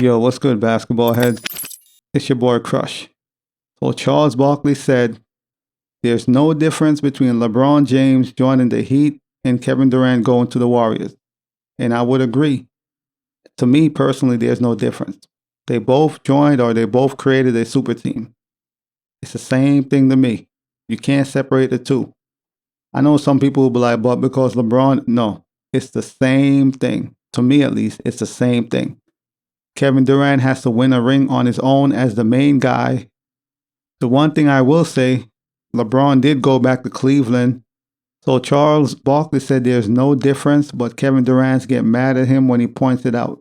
Yo, what's good, basketball heads? It's your boy Crush. So Charles Barkley said, there's no difference between LeBron James joining the Heat and Kevin Durant going to the Warriors. And I would agree. To me personally, there's no difference. They both joined or they both created a super team. It's the same thing to me. You can't separate the two. I know some people will be like, but because LeBron, no, it's the same thing. To me, at least, it's the same thing. Kevin Durant has to win a ring on his own as the main guy. The one thing I will say, LeBron did go back to Cleveland. So Charles Barkley said there's no difference, but Kevin Durant's get mad at him when he points it out.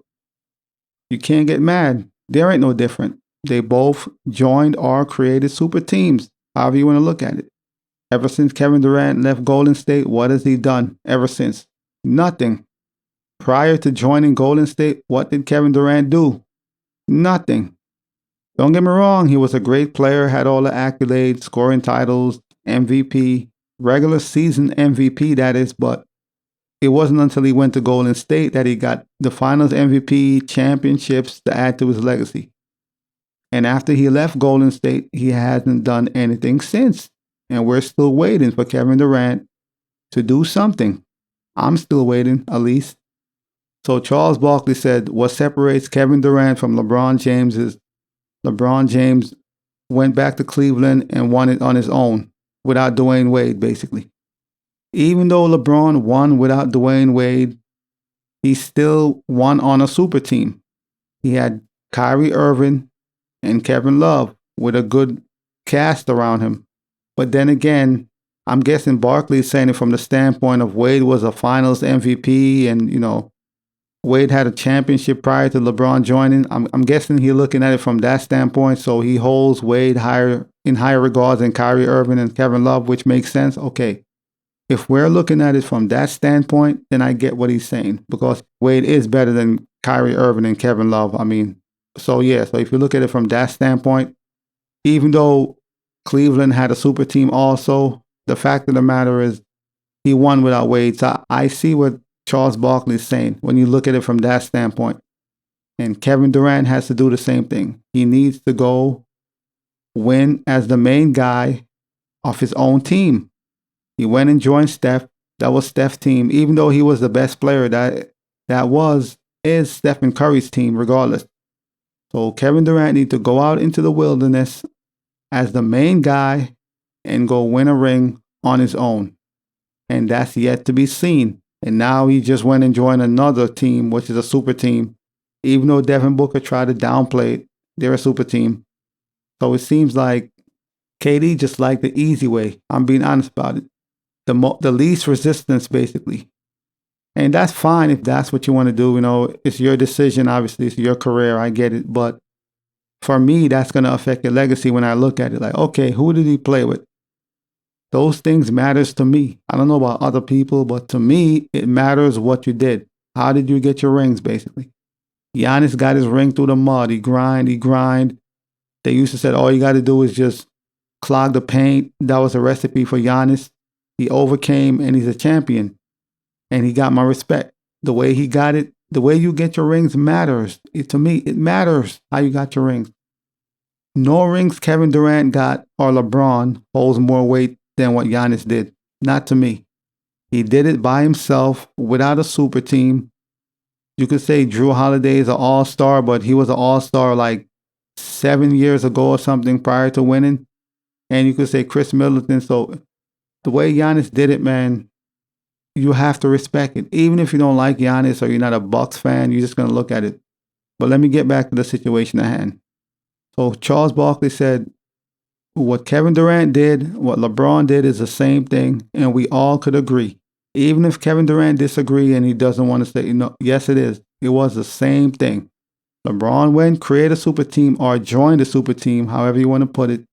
You can't get mad. There ain't no difference. They both joined or created super teams, however you want to look at it. Ever since Kevin Durant left Golden State, what has he done ever since? Nothing. Prior to joining Golden State, what did Kevin Durant do? Nothing. Don't get me wrong, he was a great player, had all the accolades, scoring titles, MVP, regular season MVP, that is, but it wasn't until he went to Golden State that he got the finals MVP, championships to add to his legacy. And after he left Golden State, he hasn't done anything since. And we're still waiting for Kevin Durant to do something. I'm still waiting, at least. So Charles Barkley said, what separates Kevin Durant from LeBron James is LeBron James went back to Cleveland and won it on his own without Dwayne Wade, basically. Even though LeBron won without Dwayne Wade, he still won on a super team. He had Kyrie Irving and Kevin Love with a good cast around him. But then again, I'm guessing Barkley's saying it from the standpoint of Wade was a finals MVP and, Wade had a championship prior to LeBron joining. I'm guessing he's looking at it from that standpoint. So he holds Wade in higher regards than Kyrie Irving and Kevin Love, which makes sense. Okay. If we're looking at it from that standpoint, then I get what he's saying because Wade is better than Kyrie Irving and Kevin Love. So if you look at it from that standpoint, even though Cleveland had a super team also, the fact of the matter is he won without Wade. So I see what Charles Barkley is saying when you look at it from that standpoint. And Kevin Durant has to do the same thing. He needs to go win as the main guy of his own team. He went and joined Steph. That was Steph's team. Even though he was the best player, is Stephen Curry's team regardless. So Kevin Durant needs to go out into the wilderness as the main guy and go win a ring on his own. And that's yet to be seen. And now he just went and joined another team, which is a super team. Even though Devin Booker tried to downplay it, they're a super team. So it seems like KD just liked the easy way. I'm being honest about it. The least resistance, basically. And that's fine if that's what you want to do. It's your decision, obviously. It's your career. I get it. But for me, that's going to affect your legacy when I look at it. Like, okay, who did he play with? Those things matters to me. I don't know about other people, but to me, it matters what you did. How did you get your rings, basically? Giannis got his ring through the mud. He grind. They used to say, all you got to do is just clog the paint. That was a recipe for Giannis. He overcame, and he's a champion. And he got my respect. The way he got it, the way you get your rings matters. To me, it matters how you got your rings. No rings Kevin Durant got or LeBron holds more weight than what Giannis did. Not to me. He did it by himself without a super team. You could say Drew Holiday is an all-star, but he was an all-star like 7 years ago or something prior to winning. And you could say Chris Middleton. So the way Giannis did it, man, you have to respect it. Even if you don't like Giannis or you're not a Bucks fan, you're just going to look at it. But let me get back to the situation at hand. So Charles Barkley said, what Kevin Durant did, what LeBron did is the same thing, and we all could agree. Even if Kevin Durant disagree and he doesn't want to say, yes, it is. It was the same thing. LeBron went, created a super team or joined a super team, however you want to put it.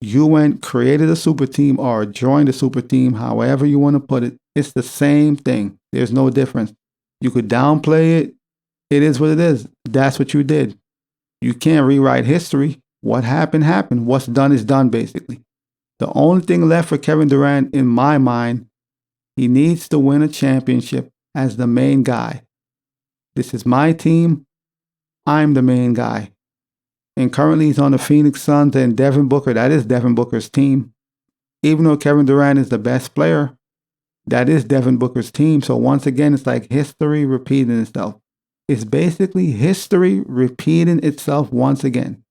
You went, created a super team or joined a super team, however you want to put it. It's the same thing. There's no difference. You could downplay it. It is what it is. That's what you did. You can't rewrite history. What happened, happened. What's done is done, basically. The only thing left for Kevin Durant, in my mind, he needs to win a championship as the main guy. This is my team. I'm the main guy. And currently he's on the Phoenix Suns and Devin Booker, that is Devin Booker's team. Even though Kevin Durant is the best player, that is Devin Booker's team. So once again, it's like history repeating itself. It's basically history repeating itself once again.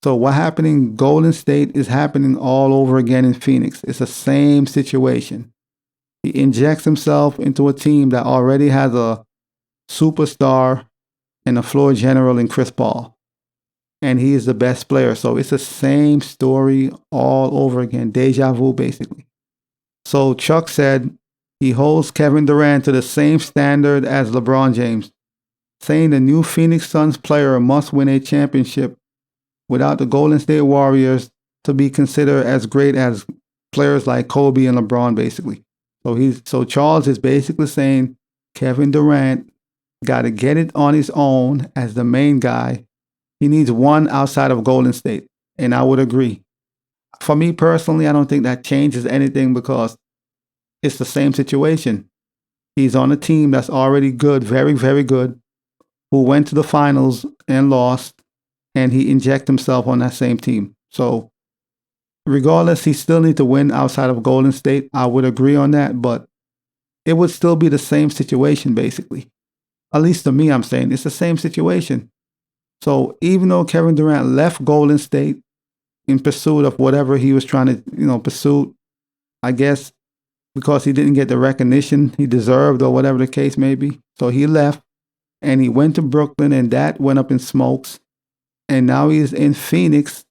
So what happened in Golden State is happening all over again in Phoenix. It's the same situation. He injects himself into a team that already has a superstar and a floor general in Chris Paul. And he is the best player. So it's the same story all over again. Deja vu, basically. So Chuck said he holds Kevin Durant to the same standard as LeBron James, saying the new Phoenix Suns player must win a championship without the Golden State Warriors to be considered as great as players like Kobe and LeBron, basically. So Charles is basically saying Kevin Durant got to get it on his own as the main guy. He needs one outside of Golden State, and I would agree. For me personally, I don't think that changes anything because it's the same situation. He's on a team that's already good, very, very good, who went to the finals and lost, and he injected himself on that same team. So regardless, he still needs to win outside of Golden State. I would agree on that, but it would still be the same situation, basically. At least to me, I'm saying it's the same situation. So even though Kevin Durant left Golden State in pursuit of whatever he was trying to, pursue, I guess because he didn't get the recognition he deserved or whatever the case may be. So he left and he went to Brooklyn and that went up in smokes. And now he's in Phoenix,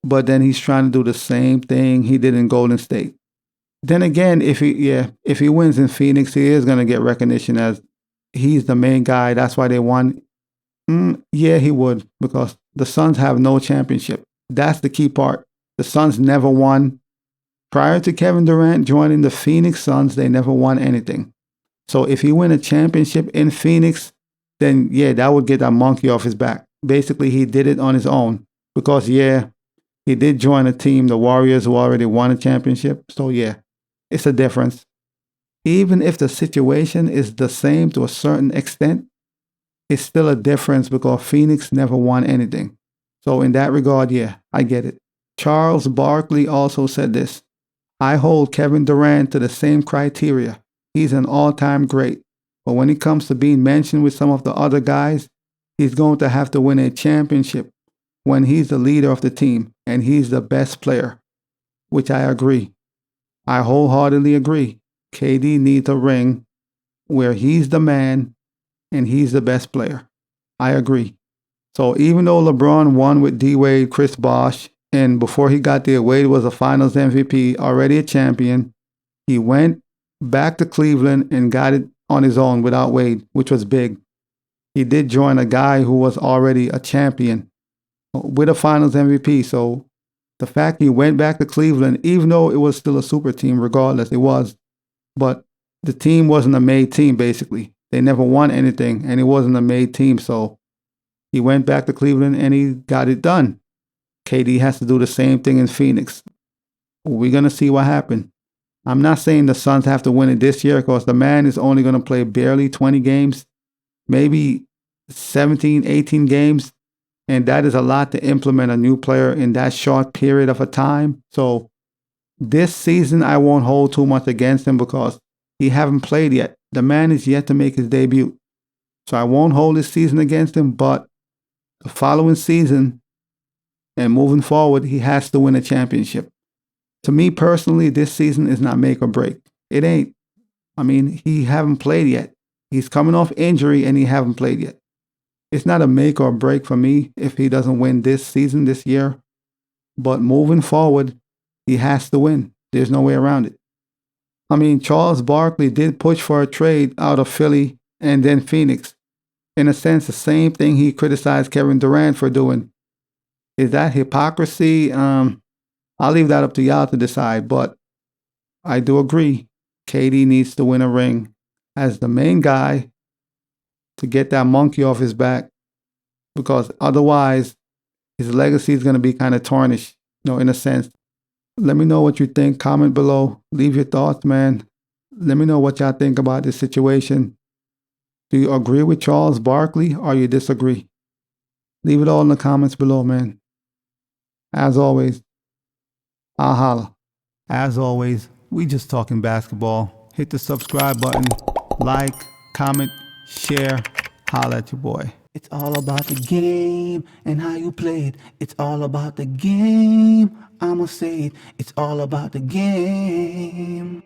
but then he's trying to do the same thing he did in Golden State. Then again, if he wins in Phoenix, he is going to get recognition as he's the main guy. That's why they won. Yeah, he would, because the Suns have no championship. That's the key part. The Suns never won. Prior to Kevin Durant joining the Phoenix Suns, they never won anything. So if he win a championship in Phoenix, then yeah, that would get that monkey off his back. Basically, he did it on his own because yeah, he did join a team, the Warriors, who already won a championship. So yeah, it's a difference. Even if the situation is the same to a certain extent, it's still a difference because Phoenix never won anything. So in that regard, yeah, I get it. Charles Barkley also said this. I hold Kevin Durant to the same criteria. He's an all-time great. But when it comes to being mentioned with some of the other guys, he's going to have to win a championship when he's the leader of the team and he's the best player, which I agree. I wholeheartedly agree. KD needs a ring where he's the man and he's the best player. I agree. So even though LeBron won with D-Wade, Chris Bosh, and before he got there, Wade was a finals MVP, already a champion, he went back to Cleveland and got it on his own without Wade, which was big. He did join a guy who was already a champion with a finals MVP. So the fact he went back to Cleveland, even though it was still a super team, regardless, it was, but the team wasn't a made team, basically. They never won anything, and it wasn't a made team. So he went back to Cleveland, and he got it done. KD has to do the same thing in Phoenix. We're going to see what happens. I'm not saying the Suns have to win it this year because the man is only going to play barely 20 games, maybe 17, 18 games. And that is a lot to implement a new player in that short period of a time. So this season, I won't hold too much against him because he haven't played yet. The man is yet to make his debut. So I won't hold this season against him, but the following season and moving forward, he has to win a championship. To me personally, this season is not make or break. It ain't. I mean, he haven't played yet. He's coming off injury and he haven't played yet. It's not a make or break for me if he doesn't win this season, this year. But moving forward, he has to win. There's no way around it. I mean, Charles Barkley did push for a trade out of Philly and then Phoenix. In a sense, the same thing he criticized Kevin Durant for doing. Is that hypocrisy? I'll leave that up to y'all to decide. But I do agree. KD needs to win a ring as the main guy to get that monkey off his back, because otherwise his legacy is going to be kind of tarnished, in a sense. Let me know what you think. Comment below. Leave your thoughts, man. Let me know what y'all think about this situation. Do you agree with Charles Barkley or you disagree? Leave it all in the comments below, man. As always, I'll holla. As always, we just talking basketball. Hit the subscribe button, like, comment, share, holla at your boy. It's all about the game and how you play it. It's all about the game. I'ma say it. It's all about the game.